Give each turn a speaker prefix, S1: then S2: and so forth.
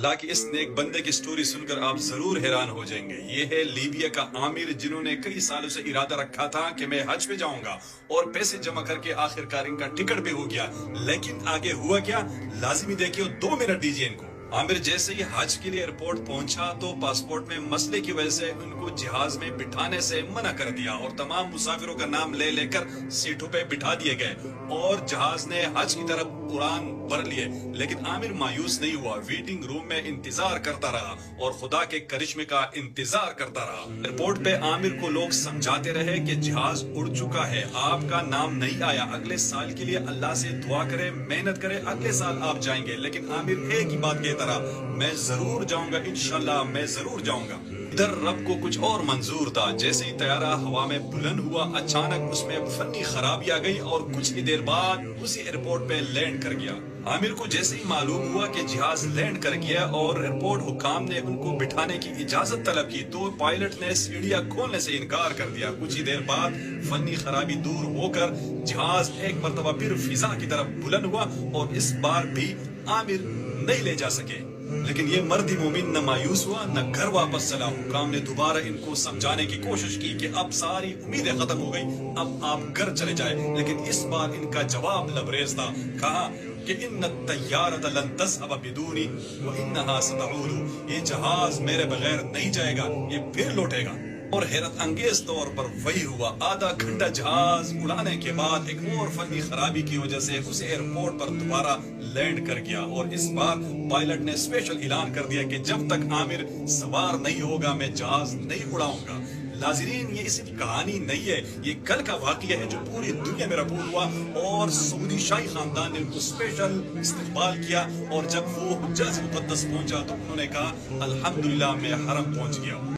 S1: اللہ کے اس نیک بندے کی سٹوری سن کر آپ ضرور حیران ہو جائیں گے۔ یہ ہے لیبیا کا عامر، جنہوں نے کئی سالوں سے ارادہ رکھا تھا کہ میں حج پہ جاؤں گا اور پیسے جمع کر کے آخر کار ان کا ٹکٹ بھی ہو گیا۔ لیکن آگے ہوا کیا، لازمی دیکھیے، 2 منٹ دیجیے ان کو۔ عامر جیسے ہی حج کے لیے ایئرپورٹ پہنچا تو پاسپورٹ میں مسئلے کی وجہ سے ان کو جہاز میں بٹھانے سے منع کر دیا اور تمام مسافروں کا نام لے لے کر سیٹوں پہ بٹھا دیے گئے اور جہاز نے حج کی طرف اڑان بھر لیے۔ لیکن عامر مایوس نہیں ہوا، ویٹنگ روم میں انتظار کرتا رہا اور خدا کے کرشمے کا انتظار کرتا رہا۔ ایئرپورٹ پہ عامر کو لوگ سمجھاتے رہے کہ جہاز اڑ چکا ہے، آپ کا نام نہیں آیا، اگلے سال کے لیے اللہ سے دعا کرے، محنت کرے، اگلے سال آپ جائیں گے۔ لیکن عامر ایک ہی بات کہتا رہا، میں ضرور جاؤں گا، انشاءاللہ میں ضرور جاؤں گا۔ ادھر رب کو کچھ اور منظور تھا۔ جیسے ہی طیارہ ہوا میں بلند ہوا، اچانک اس میں فنی خرابی آ گئی اور کچھ ہی دیر بعد اسی ایئرپورٹ پہ لینڈ کر گیا۔ عامر کو جیسے ہی معلوم ہوا کہ جہاز لینڈ کر گیا اور ایئرپورٹ حکام نے ان کو بٹھانے کی اجازت طلب کی تو پائلٹ نے سیڑھیاں کھولنے سے انکار کر دیا۔ کچھ ہی دیر بعد فنی خرابی دور ہو کر جہاز ایک مرتبہ پھر فضا کی طرف بلند ہوا اور اس بار بھی عامر نہیں لے جا سکے۔ لیکن یہ مرد مومن نہ مایوس ہوا نہ گھر واپس چلا۔ حکام نے دوبارہ ان کو سمجھانے کی کوشش کی کہ اب ساری امیدیں ختم ہو گئی، اب آپ گھر چلے جائیں۔ لیکن اس بار ان کا جواب لبریز تھا، کہا کہ ان الطیارۃ لن تذهب بدونی وانہا ستعود، یہ جہاز میرے بغیر نہیں جائے گا، یہ پھر لوٹے گا۔ اور حیرت انگیز طور پر وہی ہوا۔ آدھا گھنٹہ جہاز اڑانے کے بعد ایک اور فنی خرابی کی وجہ سے اس ایئرپورٹ پر دوبارہ لینڈ کر گیا اور اس بار پائلٹ نے اسپیشل اعلان کر دیا کہ جب تک عامر سوار نہیں ہوگا میں جہاز نہیں اڑاؤں گا۔ ناظرین، یہ صرف کہانی نہیں ہے، یہ کل کا واقعہ ہے جو پوری دنیا میں رپورٹ ہوا اور سعودی شاہی خاندان نے ان کو اسپیشل استقبال کیا اور جب وہ حجاز مقدس پہنچا تو انہوں نے کہا الحمدللہ میں حرم پہنچ گیا۔